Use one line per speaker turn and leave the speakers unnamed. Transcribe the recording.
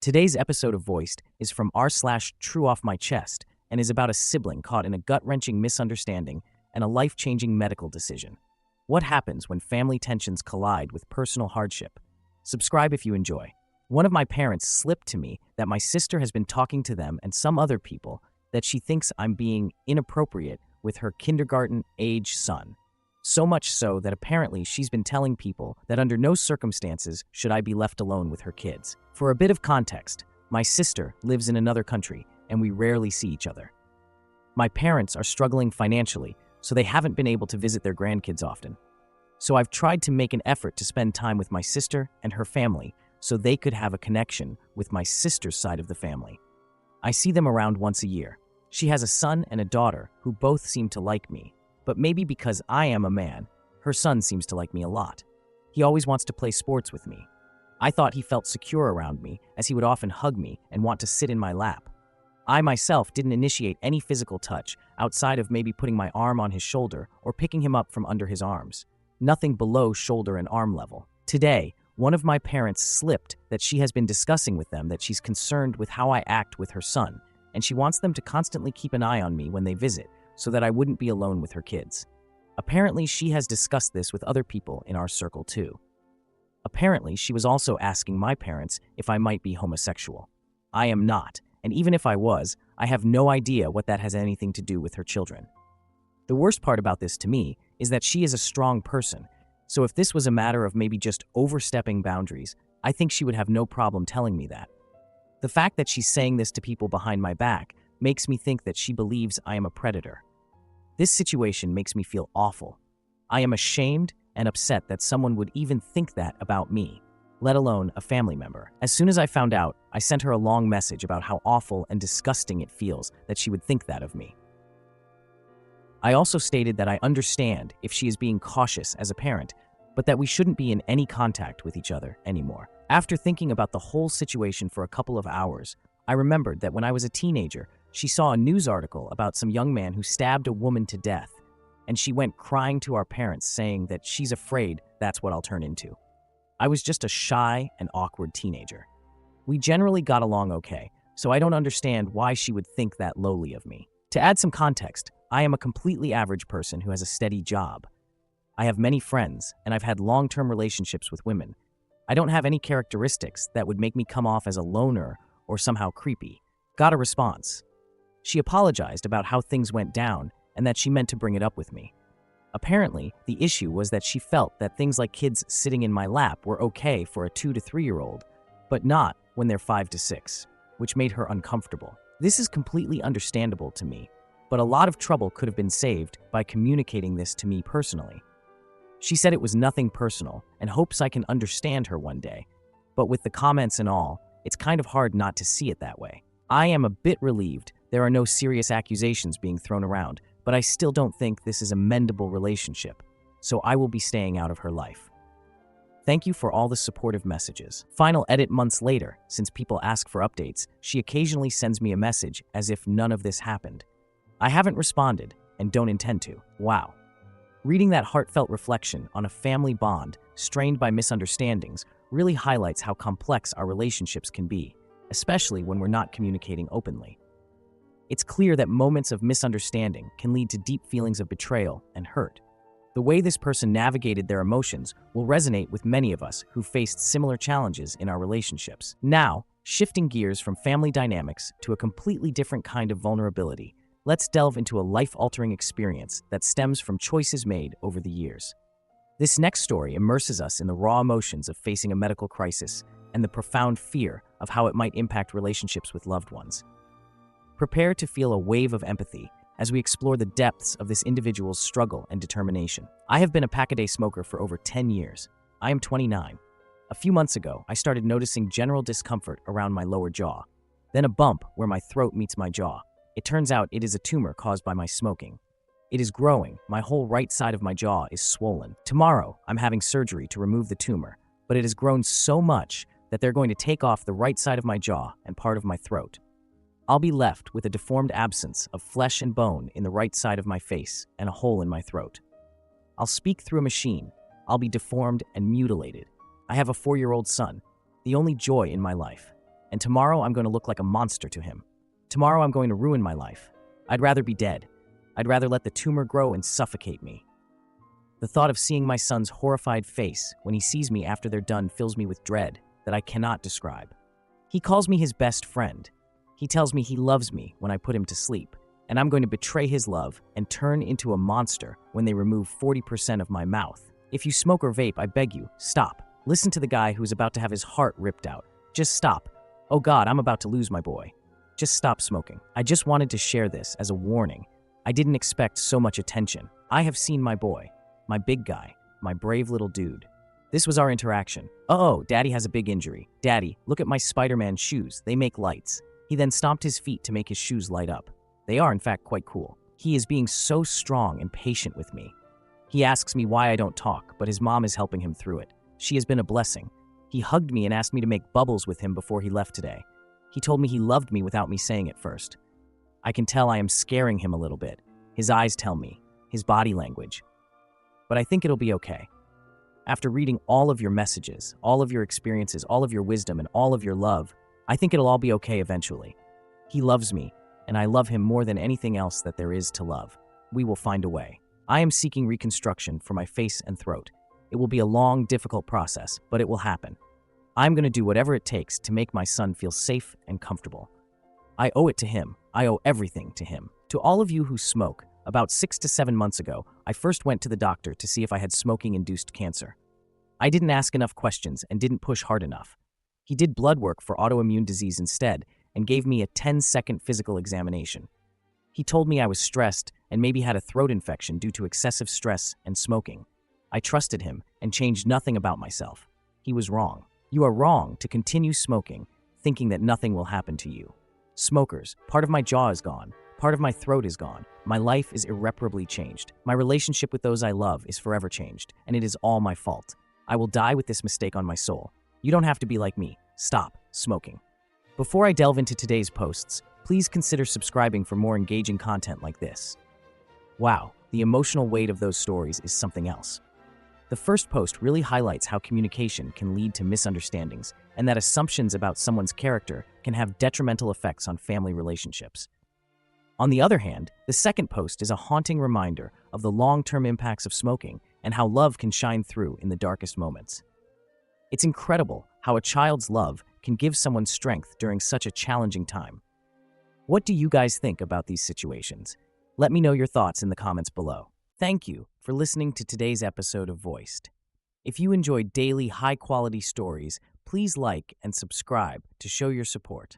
Today's episode of Voiced is from r/True Off My Chest and is about a sibling caught in a gut-wrenching misunderstanding and a life-changing medical decision. What happens when family tensions collide with personal hardship? Subscribe if you enjoy. One of my parents slipped to me that my sister has been talking to them and some other people that she thinks I'm being inappropriate with her kindergarten-age son. So much so that apparently she's been telling people that under no circumstances should I be left alone with her kids. For a bit of context, my sister lives in another country and we rarely see each other. My parents are struggling financially, so they haven't been able to visit their grandkids often. So I've tried to make an effort to spend time with my sister and her family so they could have a connection with my sister's side of the family. I see them around once a year. She has a son and a daughter who both seem to like me. But maybe because I am a man, her son seems to like me a lot. He always wants to play sports with me. I thought he felt secure around me, as he would often hug me and want to sit in my lap. I myself didn't initiate any physical touch outside of maybe putting my arm on his shoulder or picking him up from under his arms. Nothing below shoulder and arm level. Today, one of my parents slipped that she has been discussing with them that she's concerned with how I act with her son, and she wants them to constantly keep an eye on me when they visit, so that I wouldn't be alone with her kids. Apparently, she has discussed this with other people in our circle too. Apparently, she was also asking my parents if I might be homosexual. I am not, and even if I was, I have no idea what that has anything to do with her children. The worst part about this to me is that she is a strong person, so if this was a matter of maybe just overstepping boundaries, I think she would have no problem telling me that. The fact that she's saying this to people behind my back makes me think that she believes I am a predator. This situation makes me feel awful. I am ashamed and upset that someone would even think that about me, let alone a family member. As soon as I found out, I sent her a long message about how awful and disgusting it feels that she would think that of me. I also stated that I understand if she is being cautious as a parent, but that we shouldn't be in any contact with each other anymore. After thinking about the whole situation for a couple of hours, I remembered that when I was a teenager, she saw a news article about some young man who stabbed a woman to death, and she went crying to our parents saying that she's afraid that's what I'll turn into. I was just a shy and awkward teenager. We generally got along okay, so I don't understand why she would think that lowly of me. To add some context, I am a completely average person who has a steady job. I have many friends, and I've had long-term relationships with women. I don't have any characteristics that would make me come off as a loner or somehow creepy. Got a response. She apologized about how things went down and that she meant to bring it up with me. Apparently, the issue was that she felt that things like kids sitting in my lap were okay for a 2 to 3-year-old, but not when they're 5 to 6, which made her uncomfortable. This is completely understandable to me, but a lot of trouble could have been saved by communicating this to me personally. She said it was nothing personal and hopes I can understand her one day, but with the comments and all, it's kind of hard not to see it that way. I am a bit relieved there are no serious accusations being thrown around, but I still don't think this is a mendable relationship, so I will be staying out of her life. Thank you for all the supportive messages. Final edit months later, since people ask for updates, she occasionally sends me a message as if none of this happened. I haven't responded and don't intend to. Wow. Reading that heartfelt reflection on a family bond strained by misunderstandings really highlights how complex our relationships can be, especially when we're not communicating openly. It's clear that moments of misunderstanding can lead to deep feelings of betrayal and hurt. The way this person navigated their emotions will resonate with many of us who faced similar challenges in our relationships. Now, shifting gears from family dynamics to a completely different kind of vulnerability, let's delve into a life-altering experience that stems from choices made over the years. This next story immerses us in the raw emotions of facing a medical crisis and the profound fear of how it might impact relationships with loved ones. Prepare to feel a wave of empathy as we explore the depths of this individual's struggle and determination. I have been a pack-a-day smoker for over 10 years. I am 29. A few months ago, I started noticing general discomfort around my lower jaw, then a bump where my throat meets my jaw. It turns out it is a tumor caused by my smoking. It is growing. My whole right side of my jaw is swollen. Tomorrow, I'm having surgery to remove the tumor, but it has grown so much that they're going to take off the right side of my jaw and part of my throat. I'll be left with a deformed absence of flesh and bone in the right side of my face and a hole in my throat. I'll speak through a machine. I'll be deformed and mutilated. I have a 4-year-old son, the only joy in my life. and tomorrow I'm going to look like a monster to him. Tomorrow I'm going to ruin my life. I'd rather be dead. I'd rather let the tumor grow and suffocate me. The thought of seeing my son's horrified face when he sees me after they're done fills me with dread that I cannot describe. He calls me his best friend. He tells me he loves me when I put him to sleep, and I'm going to betray his love and turn into a monster when they remove 40% of my mouth. If you smoke or vape, I beg you, stop. Listen to the guy who's about to have his heart ripped out. Just stop. Oh God, I'm about to lose my boy. Just stop smoking. I just wanted to share this as a warning. I didn't expect so much attention. I have seen my boy, my big guy, my brave little dude. This was our interaction. Oh, Daddy has a big injury. Daddy, look at my Spider-Man shoes. They make lights. He then stomped his feet to make his shoes light up. They are, in fact, quite cool. He is being so strong and patient with me. He asks me why I don't talk, but his mom is helping him through it. She has been a blessing. He hugged me and asked me to make bubbles with him before he left today. He told me he loved me without me saying it first. I can tell I am scaring him a little bit. His eyes tell me, his body language. But I think it'll be okay. After reading all of your messages, all of your experiences, all of your wisdom, and all of your love, I think it'll all be okay eventually. He loves me, and I love him more than anything else that there is to love. We will find a way. I am seeking reconstruction for my face and throat. It will be a long, difficult process, but it will happen. I'm going to do whatever it takes to make my son feel safe and comfortable. I owe it to him. I owe everything to him. To all of you who smoke, about 6 to 7 months ago, I first went to the doctor to see if I had smoking-induced cancer. I didn't ask enough questions and didn't push hard enough. He did blood work for autoimmune disease instead and gave me a 10-second physical examination. He told me I was stressed and maybe had a throat infection due to excessive stress and smoking. I trusted him and changed nothing about myself. He was wrong. You are wrong to continue smoking, thinking that nothing will happen to you. Smokers, part of my jaw is gone. Part of my throat is gone. My life is irreparably changed. My relationship with those I love is forever changed, and it is all my fault. I will die with this mistake on my soul. You don't have to be like me. Stop smoking. Before I delve into today's posts, please consider subscribing for more engaging content like this. Wow, the emotional weight of those stories is something else. The first post really highlights how communication can lead to misunderstandings and that assumptions about someone's character can have detrimental effects on family relationships. On the other hand, the second post is a haunting reminder of the long-term impacts of smoking and how love can shine through in the darkest moments. It's incredible how a child's love can give someone strength during such a challenging time. What do you guys think about these situations? Let me know your thoughts in the comments below. Thank you for listening to today's episode of Voiced. If you enjoy daily high-quality stories, please like and subscribe to show your support.